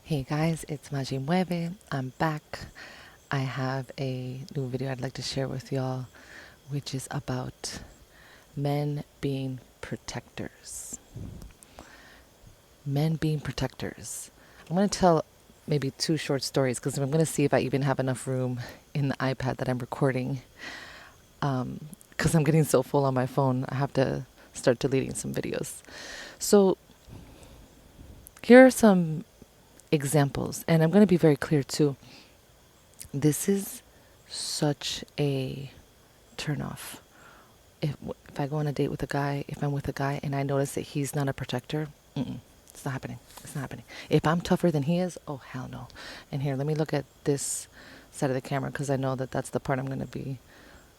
Hey guys, it's Maji Mueve. I'm back. I have a new video I'd like to share with y'all, which is about men being protectors. Men being protectors. I'm going to tell maybe two short stories because I'm going to see if I even have enough room in the iPad that I'm recording. Because I'm getting so full on my phone, I have to start deleting some videos. So, here are some examples, and I'm going to be very clear too. This is such a turnoff. If I go on a date with a guy, if I'm with a guy and I notice that he's not a protector, it's not happening. It's not happening. If I'm tougher than he is, oh hell no. And here, let me look at this side of the camera because I know that that's the part I'm going to be.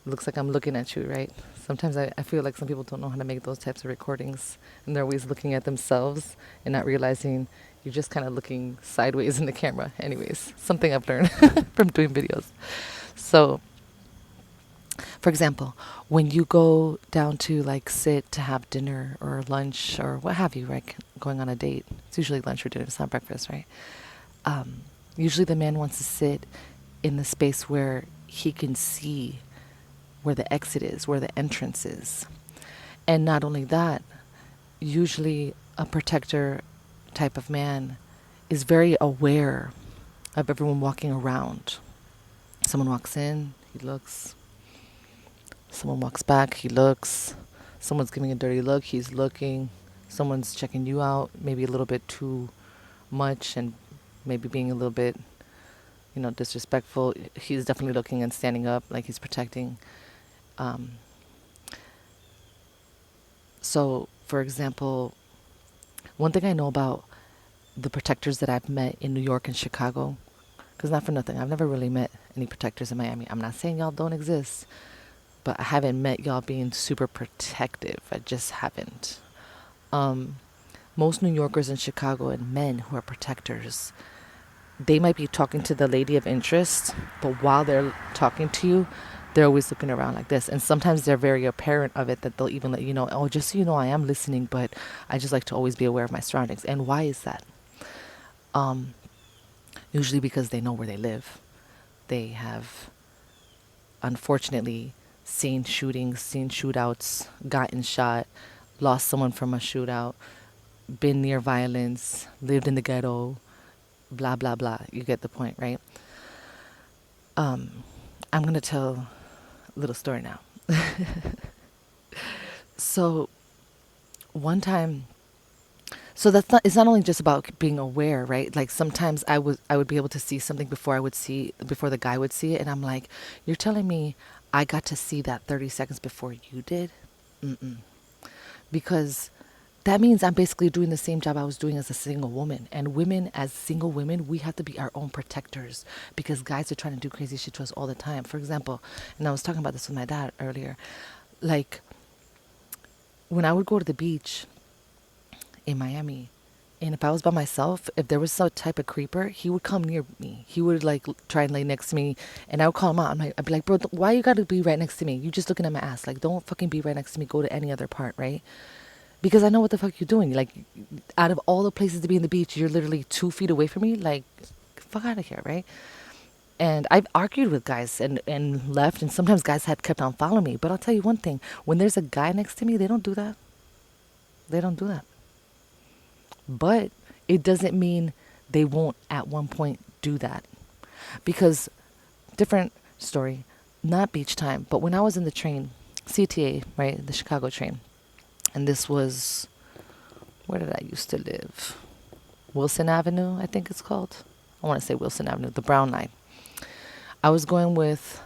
Looks like I'm looking at you, right? Sometimes I feel like some people don't know how to make those types of recordings and they're always looking at themselves and not realizing you're just kind of looking sideways in the camera. Anyways, something I've learned from doing videos. So, for example, when you go down to like sit to have dinner or lunch or what have you, right? Going on a date, it's usually lunch or dinner, it's not breakfast, right? Usually the man wants to sit in the space where he can see where the exit is, where the entrance is. And not only that, usually a protector type of man is very aware of everyone walking around. Someone walks in, he looks. Someone walks back, he looks. Someone's giving a dirty look, he's looking. Someone's checking you out, maybe a little bit too much and maybe being a little bit, disrespectful. He's definitely looking and standing up like he's protecting. So, for example, one thing I know about the protectors that I've met in New York and Chicago, because not for nothing, I've never really met any protectors in Miami. I'm not saying y'all don't exist, but I haven't met y'all being super protective. I just haven't. Most New Yorkers in Chicago and men who are protectors, they might be talking to the lady of interest, but while they're talking to you, they're always looking around like this. And sometimes they're very apparent of it that they'll even let you know, oh, just so you know, I am listening, but I just like to always be aware of my surroundings. And why is that? Usually because they know where they live. They have, unfortunately, seen shootings, seen shootouts, gotten shot, lost someone from a shootout, been near violence, lived in the ghetto, blah, blah, blah. You get the point, right? I'm going to tell a little story now. So, one time, so it's not only just about being aware, right? Like sometimes I would be able to see something before the guy would see it, and I'm like, you're telling me I got to see that 30 seconds before you did? Mm-mm. Because that means I'm basically doing the same job I was doing as a single woman. And women, as single women, we have to be our own protectors because guys are trying to do crazy shit to us all the time. For example, and I was talking about this with my dad earlier, like when I would go to the beach in Miami, and if I was by myself, if there was some type of creeper, he would come near me. He would like try and lay next to me, and I would call him out. I'd be like, bro, why you gotta be right next to me? You just looking at my ass. Like, don't fucking be right next to me. Go to any other part, right? Because I know what the fuck you're doing. Like, out of all the places to be in the beach, you're literally 2 feet away from me. Like, fuck out of here, right? And I've argued with guys and left, and sometimes guys had kept on following me. But I'll tell you one thing: when there's a guy next to me, they don't do that. They don't do that. But it doesn't mean they won't at one point do that. Because, different story, not beach time, but when I was in the train, CTA, right, the Chicago train, and this was, where did I used to live? Wilson Avenue, I think it's called. I want to say Wilson Avenue, the Brown Line. I was going with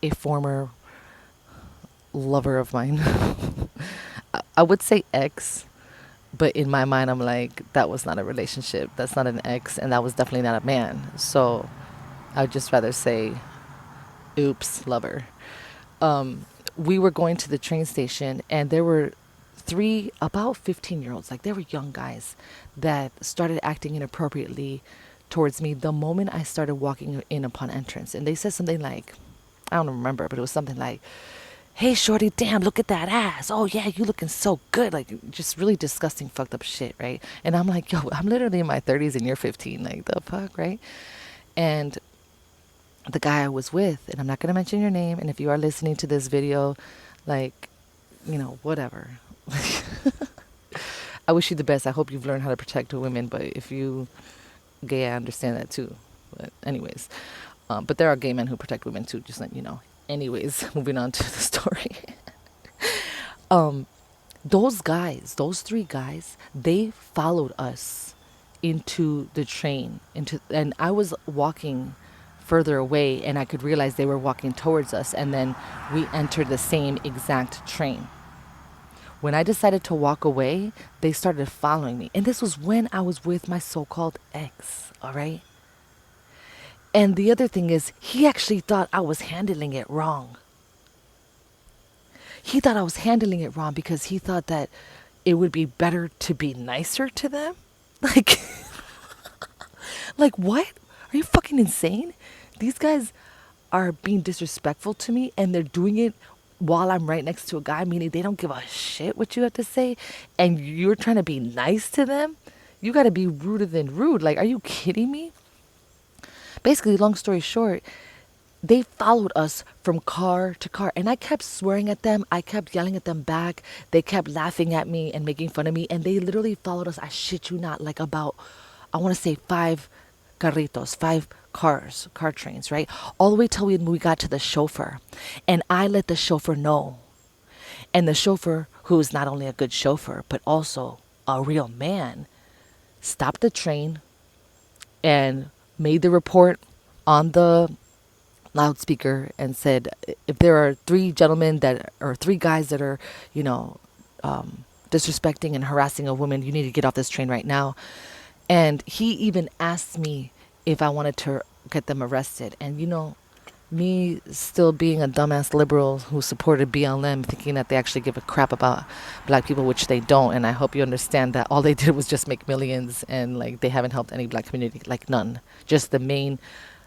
a former lover of mine. I would say ex, but in my mind, I'm like, that was not a relationship. That's not an ex, and that was definitely not a man. So I'd just rather say, oops, lover. We were going to the train station, and there were three about 15-year-olds, like they were young guys, that started acting inappropriately towards me the moment I started walking in upon entrance. And they said something like, I don't remember, but it was something like, hey shorty, damn, look at that ass. Oh yeah, you looking so good. Like just really disgusting, fucked up shit, right? And I'm like, yo, I'm literally in my 30s and you're 15. Like the fuck, right? And the guy I was with, and I'm not gonna mention your name, and if you are listening to this video, like, whatever. I wish you the best. I hope you've learned how to protect women, but if you gay, I understand that too. But anyways, but there are gay men who protect women too, just letting you know. Anyways, moving on to the story. um, those guys, those three guys, they followed us into the train, and I was walking further away, and I could realize they were walking towards us, and then we entered the same exact train. When I decided to walk away, they started following me. And this was when I was with my so called ex, all right? And the other thing is, he actually thought I was handling it wrong. He thought I was handling it wrong because he thought that it would be better to be nicer to them. Like, like what? Are you fucking insane? These guys are being disrespectful to me and they're doing it while I'm right next to a guy, meaning they don't give a shit what you have to say, and you're trying to be nice to them. You got to be ruder than rude. Like, are you kidding me? Basically, long story short, they followed us from car to car, and I kept swearing at them. I kept yelling at them back. They kept laughing at me and making fun of me, and they literally followed us, I shit you not, like about, I want to say, five carritos, five cars, car trains, right? All the way till we got to the chauffeur. And I let the chauffeur know. And the chauffeur, who is not only a good chauffeur, but also a real man, stopped the train and made the report on the loudspeaker and said, if there are three gentlemen that, or three guys that are, disrespecting and harassing a woman, you need to get off this train right now. And he even asked me if I wanted to get them arrested. And me still being a dumbass liberal who supported BLM, thinking that they actually give a crap about black people, which they don't. And I hope you understand that all they did was just make millions, and like they haven't helped any black community, like none. Just the main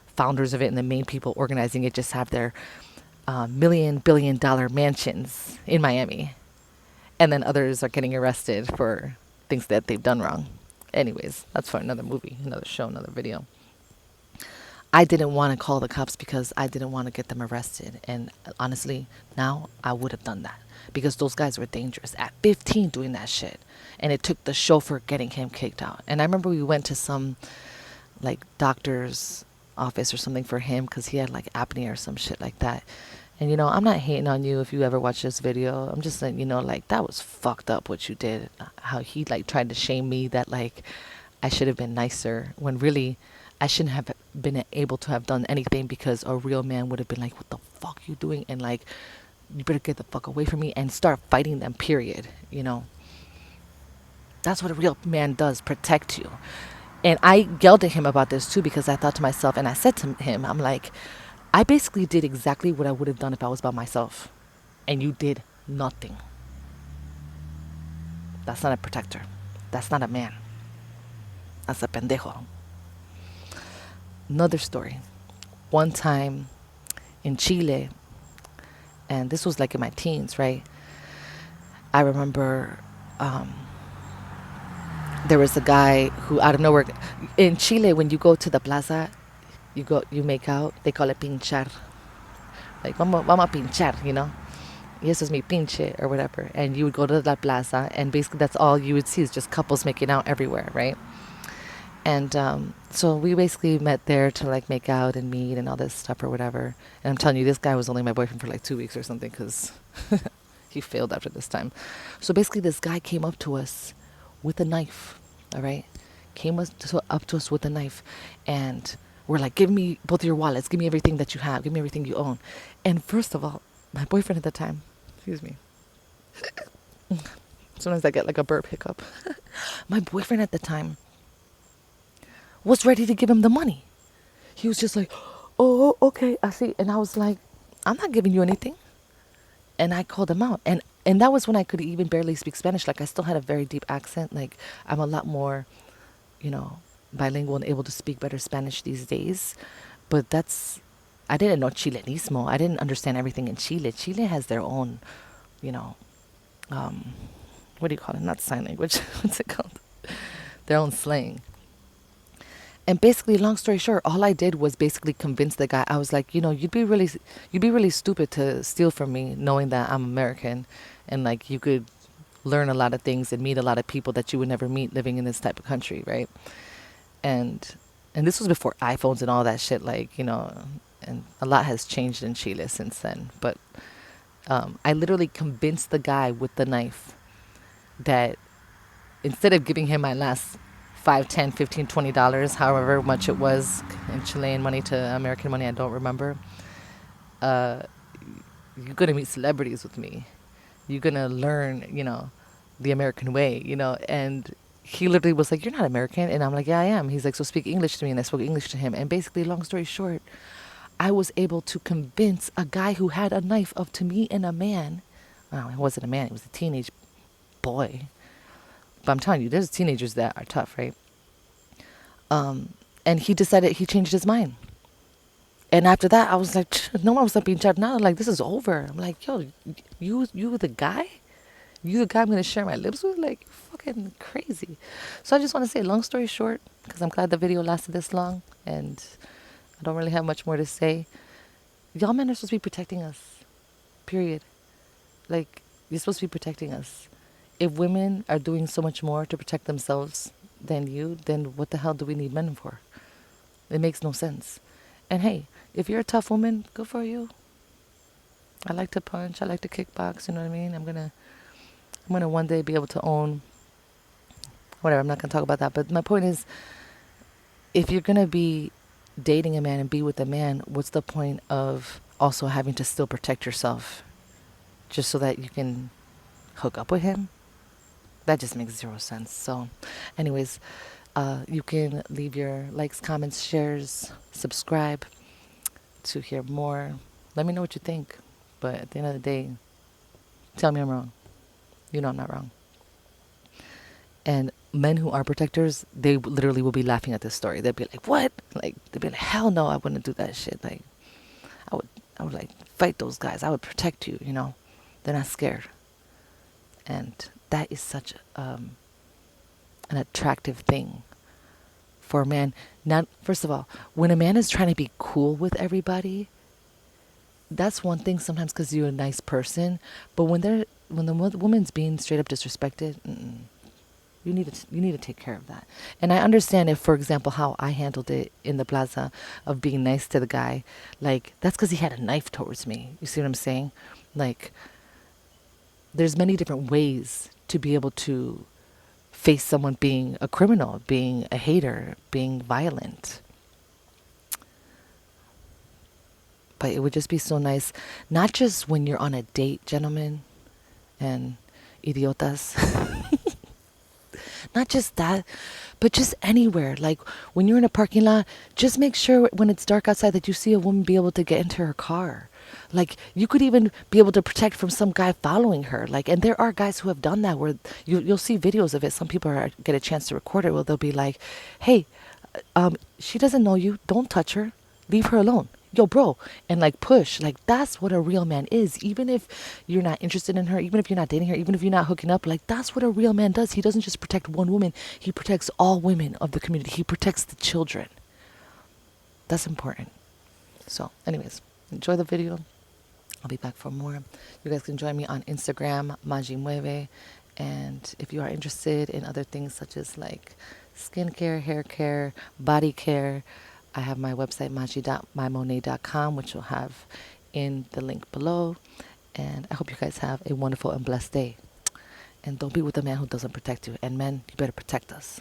founders of it and the main people organizing it just have their $1 billion mansions in Miami. And then others are getting arrested for things that they've done wrong. Anyways, that's for another movie, another show, another video. I didn't want to call the cops because I didn't want to get them arrested. And honestly, now I would have done that because those guys were dangerous at 15 doing that shit. And it took the chauffeur getting him kicked out. And I remember we went to some like doctor's office or something for him because he had like apnea or some shit like that. And I'm not hating on you if you ever watch this video. I'm just saying, like that was fucked up what you did. How he like tried to shame me that like I should have been nicer when really I shouldn't have been able to have done anything because a real man would have been like, what the fuck you doing? And like, you better get the fuck away from me and start fighting them, period. That's what a real man does, protect you. And I yelled at him about this too because I thought to myself, and I said to him, I'm like, I basically did exactly what I would have done if I was by myself. And you did nothing. That's not a protector. That's not a man. That's a pendejo. Another story. One time in Chile, and this was like in my teens, right? I remember there was a guy who out of nowhere in Chile, when you go to the plaza, you make out, they call it pinchar. Like, vamos a pinchar, Y eso es mi pinche or whatever. And you would go to the plaza, and basically that's all you would see is just couples making out everywhere, right? And so we basically met there to like make out and meet and all this stuff or whatever. And I'm telling you, this guy was only my boyfriend for like 2 weeks or something because he failed after this time. So basically this guy came up to us with a knife, all right? Up to us with a knife. And we're like, give me both of your wallets. Give me everything that you have. Give me everything you own. And first of all, my boyfriend at the time, excuse me. Sometimes I get like a burp hiccup. My boyfriend at the time was ready to give him the money. He was just like, oh, okay, I see. And I was like, I'm not giving you anything. And I called him out. And that was when I could even barely speak Spanish. Like I still had a very deep accent. Like I'm a lot more, bilingual and able to speak better Spanish these days. But I didn't know Chilenismo. I didn't understand everything in Chile. Chile has their own, you know, um, what do you call it? Not sign language. What's it called? Their own slang. And basically, long story short, all I did was basically convince the guy. I was like, you'd be really stupid to steal from me, knowing that I'm American, and like you could learn a lot of things and meet a lot of people that you would never meet living in this type of country, right? And and this was before iPhones and all that shit, like and a lot has changed in Chile since then. But I literally convinced the guy with the knife that instead of giving him my last 5, 10, 15, $20, however much it was in Chilean money to American money, I don't remember. Uh, you're gonna meet celebrities with me. You're gonna learn, the American way, and he literally was like, "You're not American," and I'm like, "Yeah, I am." He's like, "So speak English to me," and I spoke English to him. And basically, long story short, I was able to convince a guy who had a knife of to me and a man. Well, he wasn't a man; he was a teenage boy. But I'm telling you, there's teenagers that are tough, right? And he decided he changed his mind. And after that, I was like, no one was not being charged now. Like, this is over. I'm like, yo, you the guy? You the guy I'm going to share my lips with? Like, fucking crazy. So I just want to say, long story short, because I'm glad the video lasted this long and I don't really have much more to say. Y'all men are supposed to be protecting us. Period. Like, you're supposed to be protecting us. If women are doing so much more to protect themselves than you, then what the hell do we need men for? It makes no sense. And hey, if you're a tough woman, good for you. I like to punch. I like to kickbox. You know what I mean? I'm gonna one day be able to own whatever. I'm not gonna talk about that. But my point is, if you're gonna be dating a man and be with a man, what's the point of also having to still protect yourself just so that you can hook up with him? That just makes zero sense. So, anyways, you can leave your likes, comments, shares, subscribe to hear more. Let me know what you think. But at the end of the day, tell me I'm wrong. You know I'm not wrong. And men who are protectors, they literally will be laughing at this story. They'll be like, "What?" Like they'll be like, "Hell no, I wouldn't do that shit." Like I would, I would like fight those guys. I would protect you. They're not scared, and that is such an attractive thing for a man. Not first of all, when a man is trying to be cool with everybody, that's one thing sometimes because you're a nice person. But when the woman's being straight up disrespected, you need to take care of that. And I understand if, for example, how I handled it in the plaza of being nice to the guy, like that's because he had a knife towards me. You see what I'm saying? Like there's many different ways to be able to face someone being a criminal, being a hater, being violent. But it would just be so nice, not just when you're on a date, gentlemen and idiotas, not just that, but just anywhere. Like when you're in a parking lot, just make sure when it's dark outside that you see a woman be able to get into her car. Like you could even be able to protect from some guy following her. Like, and there are guys who have done that where you'll see videos of it. Some people get a chance to record it where they'll be like, "Hey, she doesn't know you. Don't touch her. Leave her alone. Yo, bro," and like push. Like that's what a real man is. Even if you're not interested in her, even if you're not dating her, even if you're not hooking up, like that's what a real man does. He doesn't just protect one woman. He protects all women of the community. He protects the children. That's important. So, anyways, enjoy the video. I'll be back for more. You guys can join me on Instagram, Maji Mueve. And if you are interested in other things such as like skincare, hair care, body care, I have my website, maji.mymonet.com, which you'll have in the link below. And I hope you guys have a wonderful and blessed day. And don't be with a man who doesn't protect you. And men, you better protect us,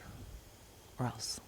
or else.